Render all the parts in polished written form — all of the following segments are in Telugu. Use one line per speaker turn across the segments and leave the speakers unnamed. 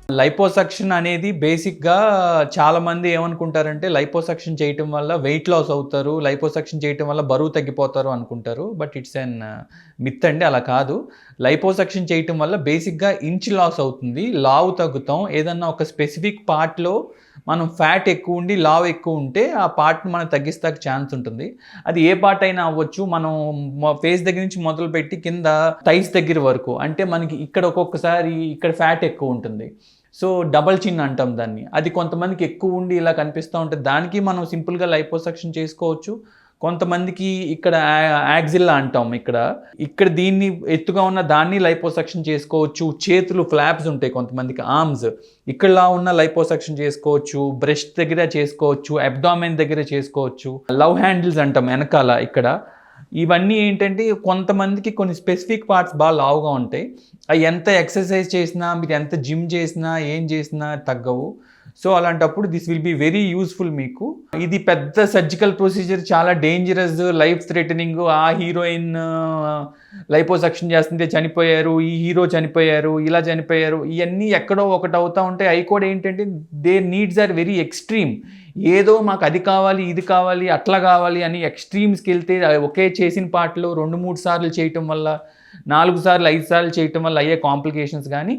లైపోసక్షన్ అనేది బేసిక్‌గా చాలామంది ఏమనుకుంటారంటే లైపోసక్షన్ చేయటం వల్ల వెయిట్ లాస్ అవుతారు. లైపోసక్షన్ చేయటం వల్ల బరువు తగ్గిపోతారు అనుకుంటారు. బట్ ఇట్స్ ఎన్ మిత్ అండి. అలా కాదు. లైపోసక్షన్ చేయటం వల్ల బేసిక్‌గా ఇంచ్ లాస్ అవుతుంది. లావు తగ్గుతాం. ఏదన్నా ఒక స్పెసిఫిక్ పార్ట్‌లో మనం ఫ్యాట్ ఎక్కువుండి, లావు ఎక్కువుంటే ఆ పార్ట్‌ని మనం తగ్గిస్తానికి ఛాన్స్ ఉంటుంది. అది ఏ పార్ట్ అయినా అవ్వచ్చు. మనం ఫేస్ దగ్గర నుంచి మొదలుపెట్టి కింద థైస్ దగ్గర వరకు. అంటే మనకి ఇక్కడ ఒక్కొక్కసారి ఇక్కడ ఫ్యాట్ ఎక్కువుంటుంది. సో, డబుల్ చిన్ అంటాం దాన్ని. అది కొంతమందికి ఎక్కువుండి ఇలా కనిపిస్తా ఉంటది. దానికి మనం సింపుల్‌గా లైపోసక్షన్ చేసుకోవచ్చు. కొంతమందికి ఇక్కడ యాక్సిల్లా అంటాం ఇక్కడ. ఇక్కడ దీన్ని ఎత్తుగా ఉన్న దాన్ని లైపోసక్షన్ చేసుకోవచ్చు. చేతులు ఫ్లాప్స్ ఉంటాయి కొంతమందికి ఆర్మ్స్. ఇక్కడలా ఉన్న లైపోసక్షన్ చేసుకోవచ్చు. బ్రెస్ట్ దగ్గర చేసుకోవచ్చు. అబ్డామెన్ దగ్గర చేసుకోవచ్చు. లవ్ హ్యాండిల్స్ అంటాం వెనకాల ఇక్కడ. ఇవన్నీ ఏంటంటే కొంతమందికి కొన్ని స్పెసిఫిక్ పార్ట్స్ బాగా లావుగా ఉంటాయి. అవి ఎంత ఎక్సర్సైజ్ చేసినా, మీరు ఎంత జిమ్ చేసినా, ఏం చేసినా తగ్గవు. సో, అలాంటప్పుడు this will be very useful మీకు. ఇది పెద్ద సర్జికల్ ప్రొసీజర్, చాలా డేంజరస్, లైఫ్ థ్రెటనింగ్. ఆ హీరోయిన్ లైపోసక్షన్ చేస్తుంటే చనిపోయారు, ఈ హీరో చనిపోయారు, ఇలా చనిపోయారు. ఇయన్నీ ఎక్కడో ఒకటి అవుతా ఉంటాయి. అవి కూడా ఏంటంటే their needs are very extreme. ఏదో మాకు అది కావాలి, ఇది కావాలి, అట్లా కావాలి అని ఎక్స్‌ట్రీమ్స్‌కి వెళ్తే ఒకే చేసిన పార్ట్‌లో 2, 3 సార్లు చేయటం వల్ల, 4 సార్లు, 5 సార్లు చేయటం వల్ల అయ్యే కాంప్లికేషన్స్ గానీ,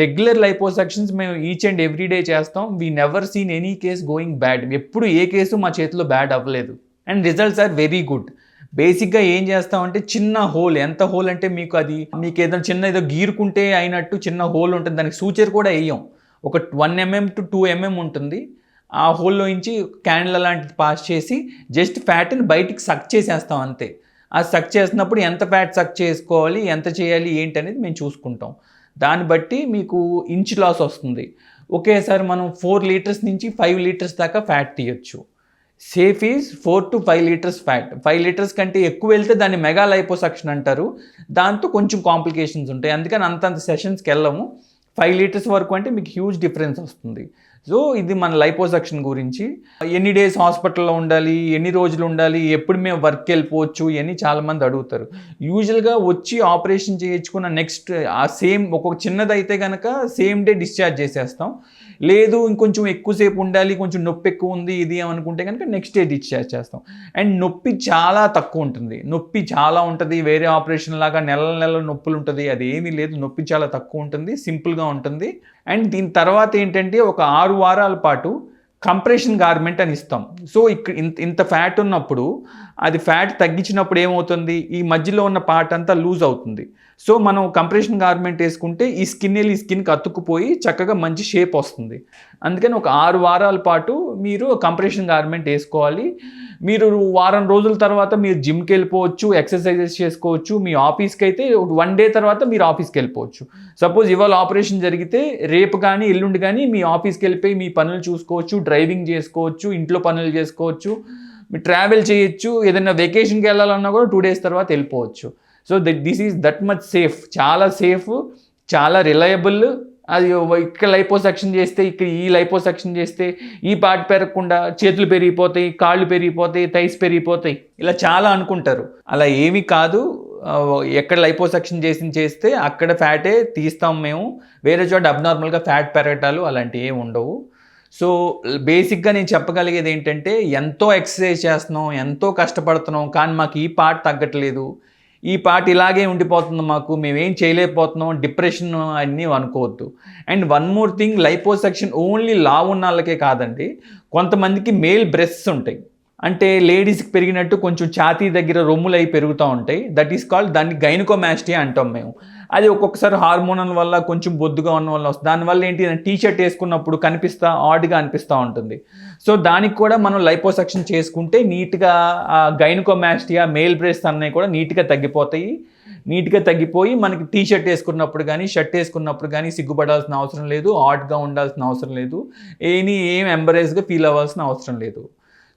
రెగ్యులర్ లైపోసక్షన్స్ మేము ఈచ్ అండ్ ఎవ్రీ డే చేస్తాం. We never seen any case going bad. ఎప్పుడు ఏ కేసు మా చేతిలో బ్యాడ్ అవ్వలేదు. And results are very good. బేసిక్‌గా ఏం చేస్తామంటే చిన్న హోల్, ఎంత హోల్ అంటే మీకేదైనా చిన్న ఏదో గీరుకుంటే అయినట్టు చిన్న హోల్ ఉంటుంది. దానికి సూచర్ కూడా ఎయ్యం. ఒక 1 mm to 2 mm ఉంటుంది. ఆ హోల్‌లో నుంచి క్యాన్యులా లాంటిది పాస్ చేసి జస్ట్ ఫ్యాట్‌ని బయటికి సక్ చేసేస్తాం అంతే. ఆ సక్ చేస్తున్నప్పుడు ఎంత ఫ్యాట్ సక్ చేసుకోవాలి, ఎంత చేయాలి, ఏంటనేది మేము చూసుకుంటాం. దాన్ని బట్టి మీకు ఇంచ్ లాస్ వస్తుంది. ఒకేసారి మనం 4 లీటర్స్ నుంచి 5 లీటర్స్ దాకా ఫ్యాట్ తీయొచ్చు. Safe is 4 to 5 litres fat. 5 litres కంటే ఎక్కువ వెళ్తే దాన్ని మెగా లైపోసక్షన్ అంటారు. దాంతో కొంచెం కాంప్లికేషన్స్ ఉంటాయి. అందుకని అంతంత సెషన్స్‌కి వెళ్ళము. 5 లీటర్స్ వరకు అంటే మీకు హ్యూజ్ డిఫరెన్స్ వస్తుంది. సో, ఇది మన లైపోసక్షన్ గురించి. ఎన్ని డేస్ హాస్పిటల్‌లో ఉండాలి, ఎన్ని రోజులు ఉండాలి, ఎప్పుడు మేము వర్క్‌కి వెళ్ళిపోవచ్చు ఇయన్నీ చాలామంది అడుగుతారు. యూజువల్‌గా వచ్చి ఆపరేషన్ చేయించుకున్న నెక్స్ట్ ఆ సేమ్ ఒక్కొక్క చిన్నదైతే గనక సేమ్ డే డిశ్చార్జ్ చేసేస్తాం. లేదు ఇంకొంచెం ఎక్కువసేపు ఉండాలి, కొంచెం నొప్పి ఎక్కువ ఉంది ఇది అనుకుంటే కనుక నెక్స్ట్ డే డిశ్చార్జ్ చేస్తాం. అండ్ నొప్పి చాలా తక్కువ ఉంటుంది. నొప్పి చాలా ఉంటుంది. వేరే ఆపరేషన్ లాగా నెలలు నొప్పులు ఉంటుంది. అది ఏమీ లేదు. నొప్పి చాలా తక్కువ ఉంటుంది. సింపుల్‌గా ఉంటుంది. అండ్ దీని తర్వాత ఏంటంటే ఒక 6 వారాల పాటు కంప్రెషన్ గార్మెంట్ అని ఇస్తాం. సో, ఇక్కడ ఇంత ఫ్యాట్ ఉన్నప్పుడు అది ఫ్యాట్ తగ్గించినప్పుడు ఏమవుతుంది, ఈ మధ్యలో ఉన్న పార్ట్ అంతా లూజ్ అవుతుంది. సో, మనం కంప్రెషన్ గార్మెంట్ వేసుకుంటే ఈ స్కిన్‌కి అతుక్కుపోయి చక్కగా మంచి షేప్ వస్తుంది. అందుకని ఒక 6 వారాల పాటు మీరు కంప్రెషన్ గార్మెంట్ వేసుకోవాలి. మీరు వారం రోజుల తర్వాత మీరు జిమ్‌కి వెళ్ళిపోవచ్చు, ఎక్సర్సైజెస్ చేసుకోవచ్చు. మీ ఆఫీస్‌కి అయితే 1 డే తర్వాత మీరు ఆఫీస్‌కి వెళ్ళిపోవచ్చు. సపోజ్ ఇవాళ ఆపరేషన్ జరిగితే రేపు కానీ, ఎల్లుండి కానీ మీ ఆఫీస్‌కి వెళ్ళిపోయి మీ పనులు చూసుకోవచ్చు, డ్రైవింగ్ చేసుకోవచ్చు, ఇంట్లో పనులు చేసుకోవచ్చు, మీరు ట్రావెల్ చేయొచ్చు. ఏదైనా వెకేషన్‌కి వెళ్ళాలన్నా కూడా 2 డేస్ తర్వాత వెళ్ళిపోవచ్చు. So, this is that much safe. చాలా సేఫ్, చాలా రిలయబుల్. అది ఇక్కడ లైపోసక్షన్ చేస్తే, ఇక్కడ ఈ లైపోసక్షన్ చేస్తే ఈ పార్ట్ పెరగకుండా చేతులు పెరిగిపోతాయి, కాళ్ళు పెరిగిపోతాయి, థైస్ పెరిగిపోతాయి, ఇలా చాలా అనుకుంటారు. అలా ఏమీ కాదు. ఎక్కడ లైపోసక్షన్ చేస్తే అక్కడ ఫ్యాటే తీస్తాం మేము. వేరే చోట అబ్నార్మల్గా ఫ్యాట్ పెరగటాలు అలాంటివి ఏమి ఉండవు. సో, బేసిక్‌గా నేను చెప్పగలిగేది ఏంటంటే ఎంతో ఎక్సర్సైజ్ చేస్తున్నాం, ఎంతో కష్టపడుతున్నాం, కానీ మాకు ఈ పార్ట్ తగ్గట్లేదు, ఈ పార్ట్ ఇలాగే ఉండిపోతుంది, మేమేం చేయలేకపోతున్నాం, డిప్రెషన్ అన్నీ అనుకోవద్దు. And one more thing, liposuction only లావు ఉన్న వాళ్ళకే కాదండి. కొంతమందికి మేల్ బ్రెస్ట్స్ ఉంటాయి. అంటే లేడీస్‌కి పెరిగినట్టు కొంచెం ఛాతీ దగ్గర రొమ్ములు అవి పెరుగుతూ ఉంటాయి. దట్ ఈస్ కాల్డ్, దాన్ని గైనకోమాస్టియా అంటాం మేము. అది ఒక్కొక్కసారి హార్మోనల్ వల్ల కొంచెం బొద్దుగా ఉన్న వల్ల వస్తుంది. దానివల్ల ఏంటి, టీ షర్ట్ వేసుకున్నప్పుడు ఆడ్‌గా అనిపిస్తూ ఉంటుంది. సో, దానికి కూడా మనం లైపోసక్షన్ చేసుకుంటే నీట్‌గా గైనకోమాస్టియా, మేల్ బ్రెస్ట్ అన్నవి కూడా నీట్‌గా తగ్గిపోయి మనకి టీ షర్ట్ వేసుకున్నప్పుడు కానీ, షర్ట్ వేసుకున్నప్పుడు కానీ సిగ్గుపడాల్సిన అవసరం లేదు, ఆడ్‌గా ఉండాల్సిన అవసరం లేదు, ఏం ఎంబరేస్‌గా ఫీల్ అవ్వాల్సిన అవసరం లేదు.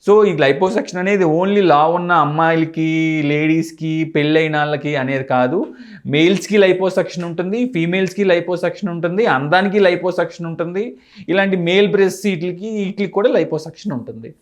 సో, ఈ లైపోసక్షన్ అనేది ఓన్లీ లావు ఉన్న అమ్మాయిలకి, లేడీస్‌కి, పెళ్ళైన వాళ్ళకి అనేది కాదు. మేల్స్‌కి లైపోసక్షన్ ఉంటుంది, ఫీమేల్స్‌కి లైపోసక్షన్ ఉంటుంది, అందానికి లైపోసక్షన్ ఉంటుంది. ఇలాంటి మేల్ బ్రెస్ట్ వీటికి కూడా లైపోసక్షన్ ఉంటుంది.